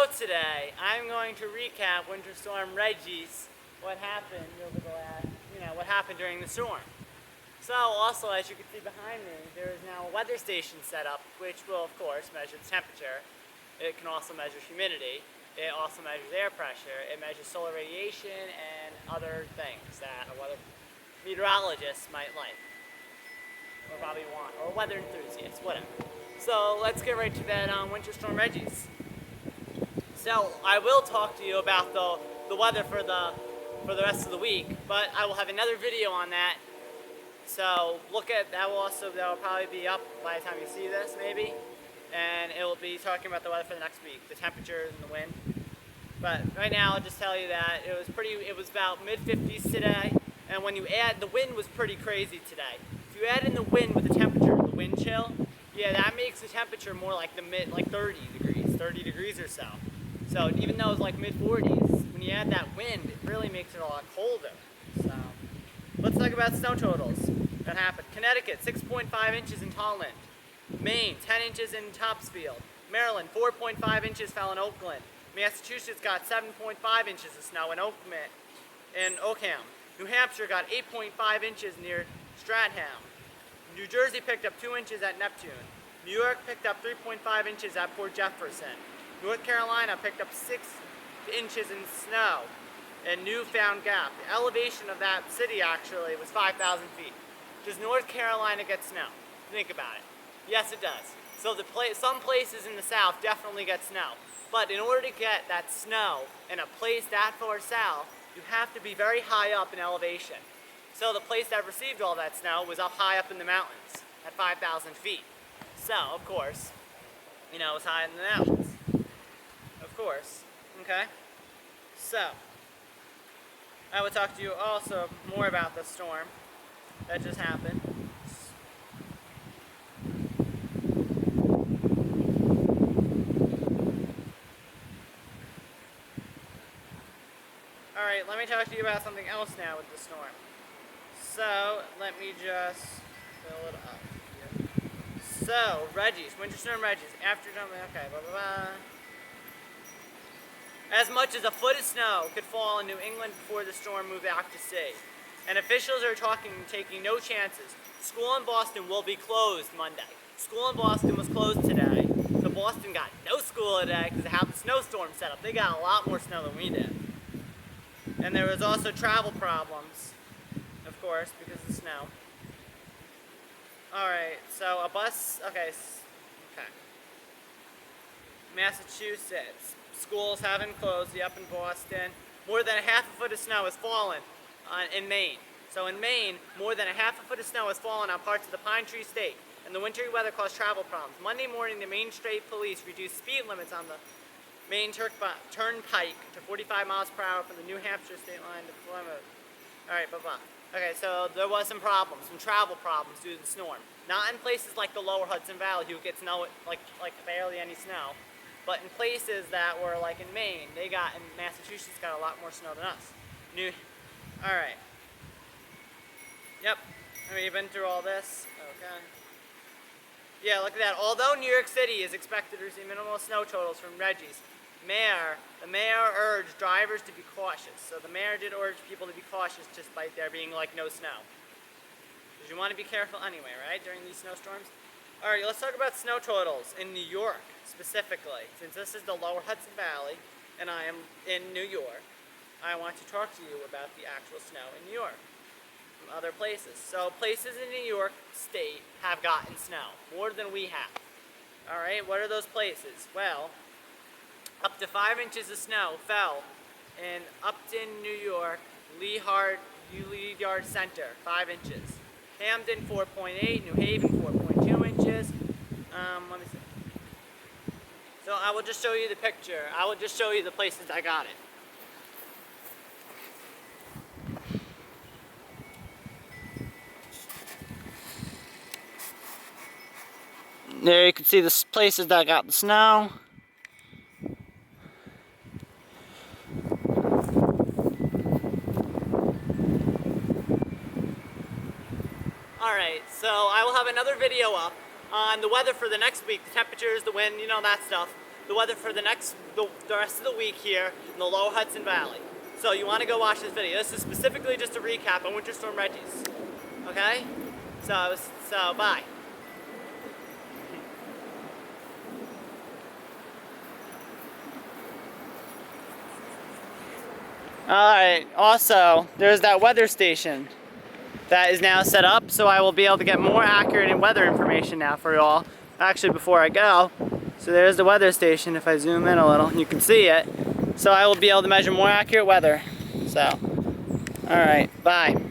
So today I'm going to recap Winter Storm Regis, what happened over the last, what happened during the storm. So also, as you can see behind me, there is now a weather station set up, which will of course measure the temperature. It can also measure humidity. It also measures air pressure. It measures solar radiation and other things that a weather meteorologist might like, or probably want, or weather enthusiasts, whatever. So let's get right to that Winter Storm Regis. So I will talk to you about the weather for the rest of the week, but I will have another video on that. So look at that. That will probably be up by the time you see this, maybe, and it will be talking about the weather for the next week, the temperatures and the wind. But right now, I'll just tell you that it was about mid-50s today, and when you add, the wind was pretty crazy today. If you add in the wind with the temperature, the wind chill, yeah, that makes the temperature more like like 30 degrees or so. So even though it's like mid-40s, when you add that wind, it really makes it a lot colder. So let's talk about snow totals that happened. Connecticut, 6.5 inches in Tolland. Maine, 10 inches in Topsfield. Maryland, 4.5 inches fell in Oakland. Massachusetts got 7.5 inches of snow in Oakham. New Hampshire got 8.5 inches near Stratham. New Jersey picked up 2 inches at Neptune. New York picked up 3.5 inches at Port Jefferson. North Carolina picked up 6 inches in snow in Newfound Gap. The elevation of that city actually was 5,000 feet. Does North Carolina get snow? Think about it. Yes, it does. So some places in the south definitely get snow. But in order to get that snow in a place that far south, you have to be very high up in elevation. So the place that received all that snow was up high up in the mountains at 5,000 feet. So, of course, it was high in the mountains. Of course. Okay? So, I will talk to you also more about the storm that just happened. Alright, let me talk to you about something else now with the storm. So, let me just fill it up here. So, Regis, Winter Storm Regis, after dumping, okay, blah, blah, blah. As much as a foot of snow could fall in New England before the storm moved out to sea. And officials are taking no chances. School in Boston will be closed Monday. School in Boston was closed today. So Boston got no school today because of how the snowstorm set up. They got a lot more snow than we did. And there was also travel problems, of course, because of the snow. Alright, so a bus, okay. Massachusetts. Schools haven't closed, up in Boston. More than a half a foot of snow has fallen in Maine. So in Maine, more than a half a foot of snow has fallen on parts of the Pine Tree State, and the wintry weather caused travel problems. Monday morning, the Maine State Police reduced speed limits on the Maine Turnpike to 45 miles per hour from the New Hampshire state line to Plymouth. Alright, blah. Okay, so there was some travel problems due to the storm. Not in places like the lower Hudson Valley, you get snow, like barely any snow. But in places that were like in Maine, in Massachusetts got a lot more snow than us. Alright. Yep. You've been through all this. Okay. Yeah, look at that. Although New York City is expected to receive minimal snow totals from Regis, the mayor urged drivers to be cautious. So the mayor did urge people to be cautious just by there being like no snow. Because you want to be careful anyway, right, during these snowstorms? Alright, let's talk about snow totals in New York specifically. Since this is the lower Hudson Valley and I am in New York, I want to talk to you about the actual snow in New York from other places. So places in New York State have gotten snow, more than we have. Alright, what are those places? Well, up to 5 inches of snow fell in Upton, New York, Lee Yard Center, 5 inches. Hamden, 4.8, New Haven, 4.2 inches. Let me see. So I will just show you the picture. I will just show you the places I got it. There you can see the places that got the snow. Alright, so I will have another video up on the weather for the next week, the temperatures, the wind, that stuff. the weather for the rest of the week here in the Lower Hudson Valley. So you want to go watch this video. This is specifically just a recap on Winter Storm Regis. Okay? So bye. Alright, also, there's that weather station that is now set up, so I will be able to get more accurate weather information now for y'all. Actually, before I go, so there's the weather station. If I zoom in a little, you can see it. So I will be able to measure more accurate weather. So, alright, bye.